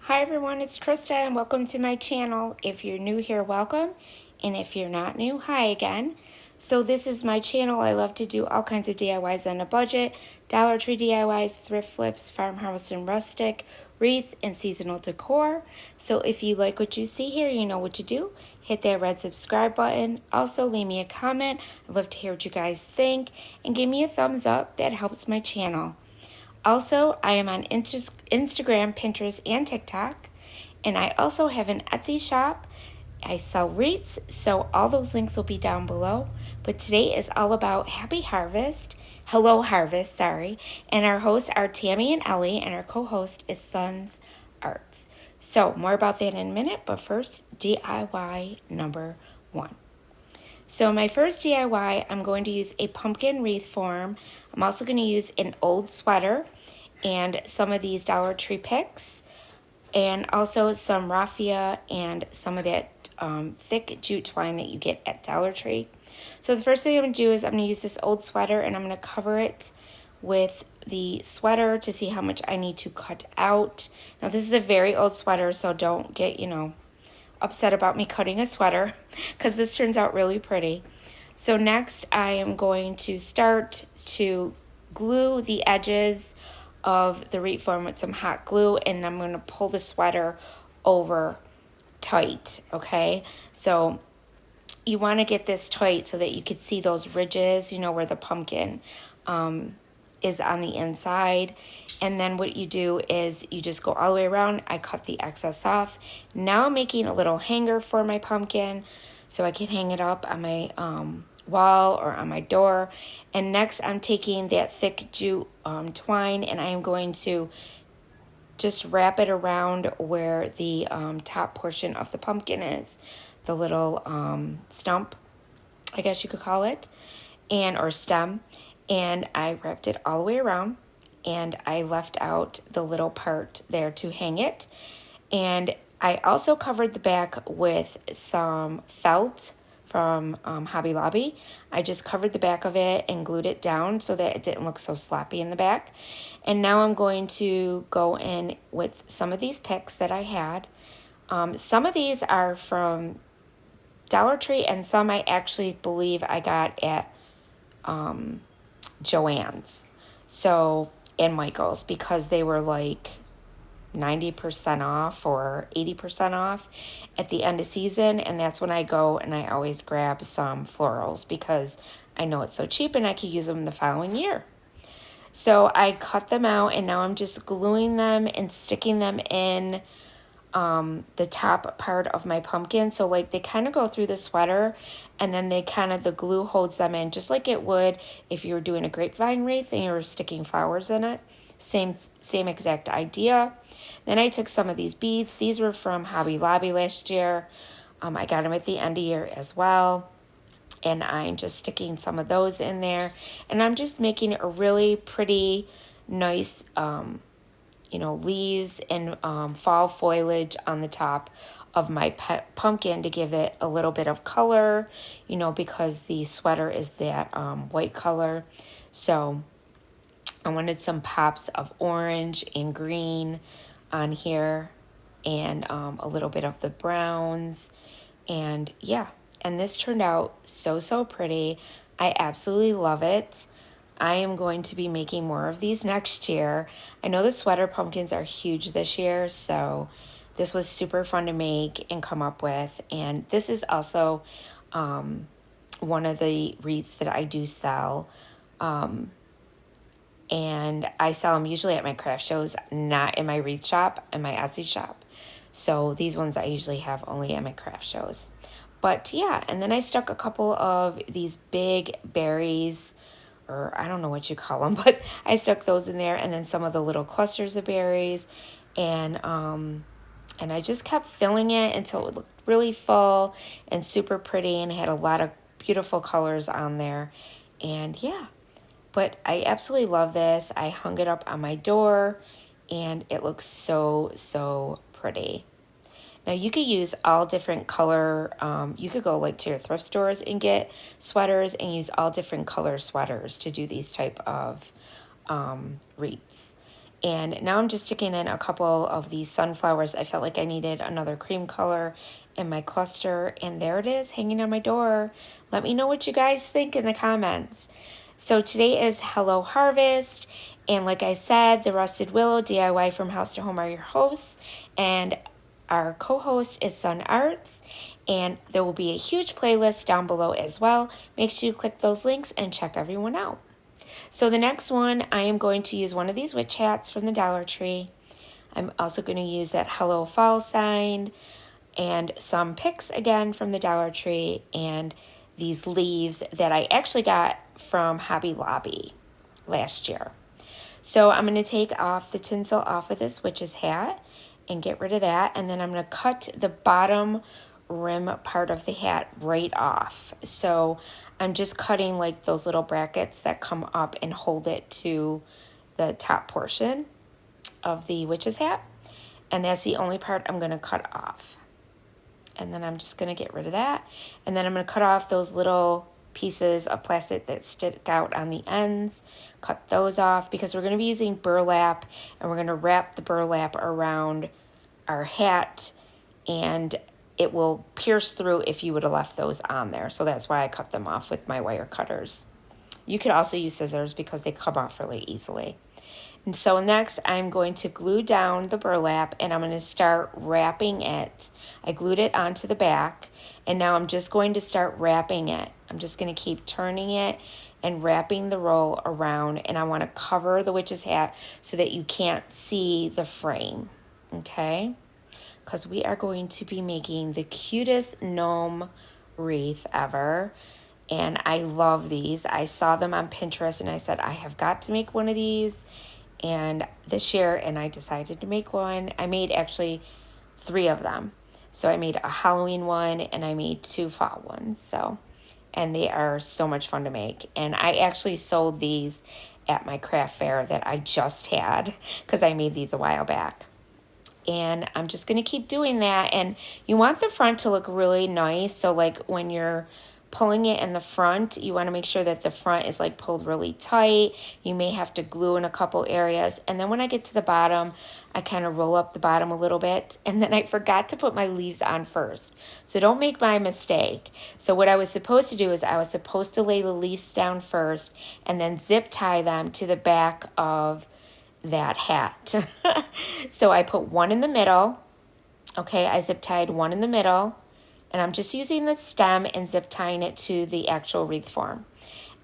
Hi everyone, it's Krista and welcome to my channel. If you're new here, welcome. And if you're not new, hi again. So this is my channel. I love to do all kinds of DIYs on a budget. Dollar Tree DIYs, thrift flips, farmhouse and rustic, wreaths, and seasonal decor. So if you like what you see here, you know what to do. Hit that red subscribe button. Also leave me a comment. I'd love to hear what you guys think. And give me a thumbs up. That helps my channel. Also, I am on Instagram, Pinterest, and TikTok. And I also have an Etsy shop. I sell wreaths, so all those links will be down below. But today is all about Happy Harvest. Hello Harvest, sorry. And our hosts are Tammy and Ellie, and our co-host is Sons Arts. So more about that in a minute, but first, DIY number 1. So my first DIY, I'm going to use a pumpkin wreath form. I'm also going to use an old sweater and some of these Dollar Tree picks, and also some raffia and some of that thick jute twine that you get at Dollar Tree. So the first thing I'm going to do is I'm going to use this old sweater and I'm going to cover it with the sweater to see how much I need to cut out. Now this is a very old sweater, so don't get, upset about me cutting a sweater because this turns out really pretty. So next I am going to start to glue the edges of the wreath form with some hot glue, and I'm going to pull the sweater over tight, okay? So you want to get this tight so that you can see those ridges, where the pumpkin is on the inside. And then what you do is you just go all the way around. I cut the excess off. Now I'm making a little hanger for my pumpkin so I can hang it up on my wall or on my door. And next I'm taking that thick jute twine and I am going to just wrap it around where the top portion of the pumpkin is, the little stump, I guess you could call it, or stem. And I wrapped it all the way around and I left out the little part there to hang it. And I also covered the back with some felt from Hobby Lobby. I just covered the back of it and glued it down so that it didn't look so sloppy in the back. And now I'm going to go in with some of these picks that I had. Some of these are from Dollar Tree and some I actually believe I got at Joann's and Michael's, because they were like 90% off or 80% off at the end of season, and that's when I go and I always grab some florals because I know it's so cheap and I can use them the following year. So I cut them out and now I'm just gluing them and sticking them in the top part of my pumpkin. So like they kind of go through the sweater and then the glue holds them in just like it would if you were doing a grapevine wreath and you were sticking flowers in it. Same exact idea. Then I took some of these beads. These were from Hobby Lobby last year. I got them at the end of year as well. And I'm just sticking some of those in there. And I'm just making a really pretty, nice, leaves and fall foliage on the top of my pumpkin to give it a little bit of color, because the sweater is that white color. So I wanted some pops of orange and green on here and a little bit of the browns. And yeah, and this turned out so pretty. I absolutely love it. I am going to be making more of these next year. I know the sweater pumpkins are huge this year, so this was super fun to make and come up with. And this is also one of the wreaths that I do sell. And I sell them usually at my craft shows, not in my wreath shop and my Etsy shop. So these ones I usually have only at my craft shows. But yeah, and then I stuck a couple of these big berries, or I don't know what you call them, but I stuck those in there, and then some of the little clusters of berries, and I just kept filling it until it looked really full and super pretty, and it had a lot of beautiful colors on there. And yeah, but I absolutely love this. I hung it up on my door and it looks so pretty. Now you could use all different color, you could go like to your thrift stores and get sweaters and use all different color sweaters to do these type of wreaths. And now I'm just sticking in a couple of these sunflowers. I felt like I needed another cream color in my cluster. And there it is, hanging on my door. Let me know what you guys think in the comments. So today is Hello Harvest. And like I said, the Rusted Willow DIY from House to Home are your hosts. And our co-host is Sun Arts. And there will be a huge playlist down below as well. Make sure you click those links and check everyone out. So the next one, I am going to use one of these witch hats from the Dollar Tree. I'm also going to use that Hello Fall sign and some picks again from the Dollar Tree and these leaves that I actually got from Hobby Lobby last year. So I'm going to take off the tinsel off of this witch's hat and get rid of that. And then I'm going to cut the bottom rim part of the hat right off. So I'm just cutting like those little brackets that come up and hold it to the top portion of the witch's hat. And that's the only part I'm going to cut off. And then I'm just going to get rid of that. And then I'm going to cut off those little pieces of plastic that stick out on the ends. Cut those off because we're going to be using burlap, and we're going to wrap the burlap around our hat, and it will pierce through if you would have left those on there. So that's why I cut them off with my wire cutters. You could also use scissors because they come off really easily. And so next I'm going to glue down the burlap, and I'm going to start wrapping it. I glued it onto the back, and now I'm just going to start wrapping it. I'm just going to keep turning it and wrapping the roll around, and I want to cover the witch's hat so that you can't see the frame, okay? Because we are going to be making the cutest gnome wreath ever. And I love these. I saw them on Pinterest and I said, I have got to make one of these. And this year, and I decided to make one. I made actually 3 of them. So I made a Halloween one and I made 2 fall ones. So, and they are so much fun to make. And I actually sold these at my craft fair that I just had because I made these a while back. And I'm just going to keep doing that. And you want the front to look really nice. So like when you're pulling it in the front, you want to make sure that the front is like pulled really tight. You may have to glue in a couple areas. And then when I get to the bottom, I kind of roll up the bottom a little bit. And then I forgot to put my leaves on first. So don't make my mistake. So what I was supposed to do is I was supposed to lay the leaves down first and then zip tie them to the back of that hat. So I put one in the middle. Okay, I zip tied one in the middle, and I'm just using the stem and zip tying it to the actual wreath form.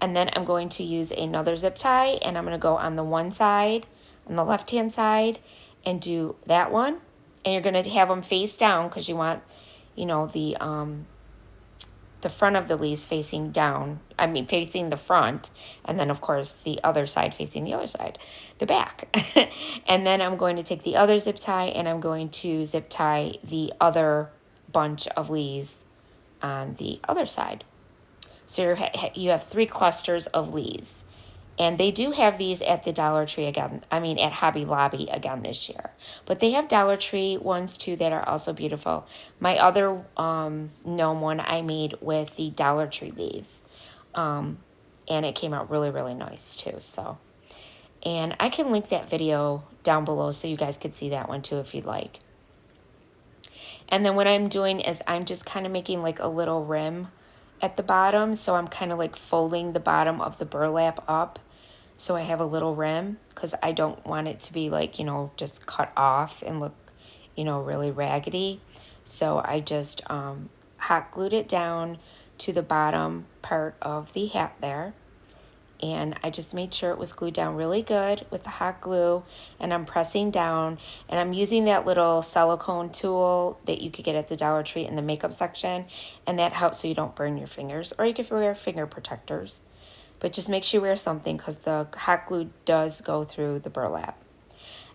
And then I'm going to use another zip tie, and I'm going to go on the one side, on the left hand side, and do that one. And you're going to have them face down because you want, you know, the front of the leaves facing down, facing the front, and then of course the other side facing the other side, the back. And then I'm going to take the other zip tie and I'm going to zip tie the other bunch of leaves on the other side. So you have 3 clusters of leaves. And they do have these at the Dollar Tree again, at Hobby Lobby again this year. But they have Dollar Tree ones too that are also beautiful. My other gnome one I made with the Dollar Tree leaves. And it came out really, really nice too. So, and I can link that video down below so you guys could see that one too if you'd like. And then what I'm doing is I'm just kind of making like a little rim at the bottom. So I'm kind of like folding the bottom of the burlap up. So I have a little rim because I don't want it to be like, you know, just cut off and look, you know, really raggedy. So I just hot glued it down to the bottom part of the hat there. And I just made sure it was glued down really good with the hot glue. And I'm pressing down. And I'm using that little silicone tool that you could get at the Dollar Tree in the makeup section. And that helps so you don't burn your fingers. Or you could wear finger protectors. But just make sure you wear something because the hot glue does go through the burlap.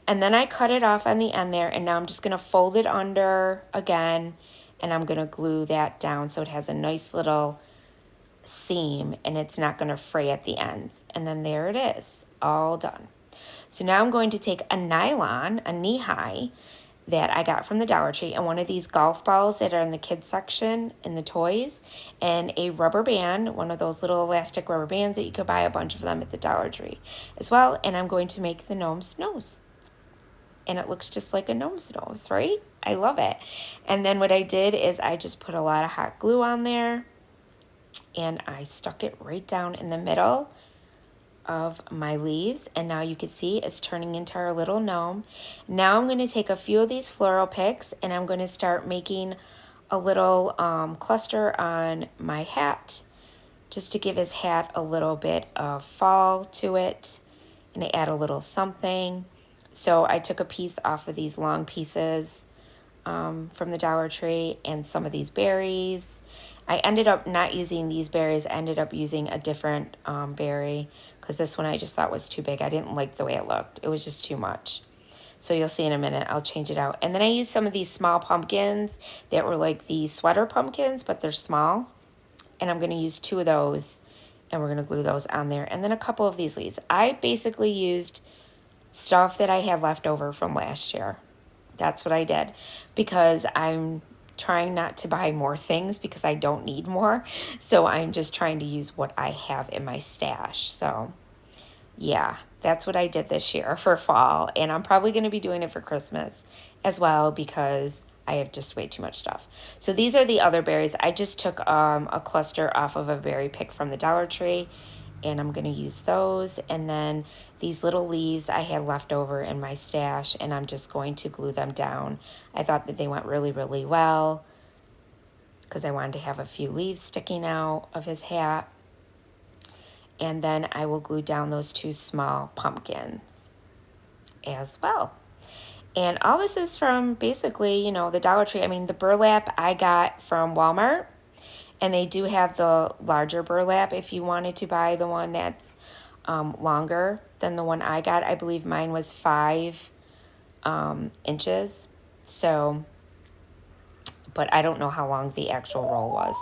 And then I cut it off on the end there, and now I'm just going to fold it under again, and I'm going to glue that down so it has a nice little seam, and it's not going to fray at the ends. And then there it is, all done. So now I'm going to take a nylon, a knee-high, that I got from the Dollar Tree, and one of these golf balls that are in the kids section in the toys, and a rubber band, one of those little elastic rubber bands that you could buy a bunch of them at the Dollar Tree as well. And I'm going to make the gnome's nose. and it looks just like a gnome's nose, right? I love it. And then what I did is I just put a lot of hot glue on there, and I stuck it right down in the middle of my leaves, and now you can see it's turning into our little gnome. Now I'm going to take a few of these floral picks, and I'm going to start making a little cluster on my hat, just to give his hat a little bit of fall to it and to add a little something. So I took a piece off of these long pieces from the Dollar Tree and some of these berries. I ended up not using these berries. I ended up using a different berry because this one I just thought was too big. I didn't like the way it looked. It was just too much. So you'll see in a minute, I'll change it out. And then I used some of these small pumpkins that were like the sweater pumpkins, but they're small. And I'm going to use 2 of those, and we're going to glue those on there. And then a couple of these leaves. I basically used stuff that I had left over from last year. That's what I did, because I'm trying not to buy more things because I don't need more. So I'm just trying to use what I have in my stash. So yeah, that's what I did this year for fall. And I'm probably going to be doing it for Christmas as well because I have just way too much stuff. So these are the other berries. I just took a cluster off of a berry pick from the Dollar Tree, and I'm going to use those. And then these little leaves I had left over in my stash, and I'm just going to glue them down. I thought that they went really, really well because I wanted to have a few leaves sticking out of his hat. And then I will glue down those 2 small pumpkins as well. And all this is from basically, the Dollar Tree. I mean, the burlap I got from Walmart. And they do have the larger burlap if you wanted to buy the one that's longer than the one I got. I believe mine was 5 inches. So, but I don't know how long the actual roll was.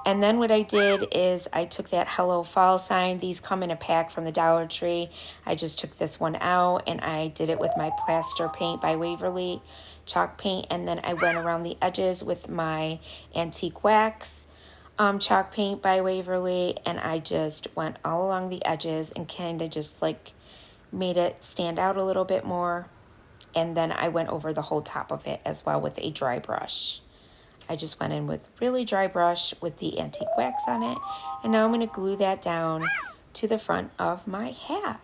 And then what I did is I took that Hello Fall sign. These come in a pack from the Dollar Tree. I just took this one out, and I did it with my plaster paint by Waverly chalk paint. And then I went around the edges with my antique wax chalk paint by Waverly. And I just went all along the edges and kind of just like made it stand out a little bit more. And then I went over the whole top of it as well with a dry brush. I just went in with really dry brush with the antique wax on it. And now I'm going to glue that down to the front of my hat.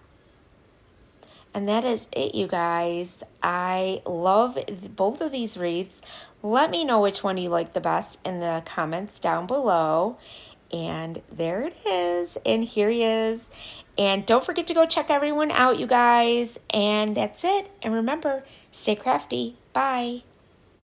And that is it, you guys. I love both of these wreaths. Let me know which one you like the best in the comments down below. And there it is. And here he is. And don't forget to go check everyone out, you guys. And that's it. And remember, stay crafty. Bye.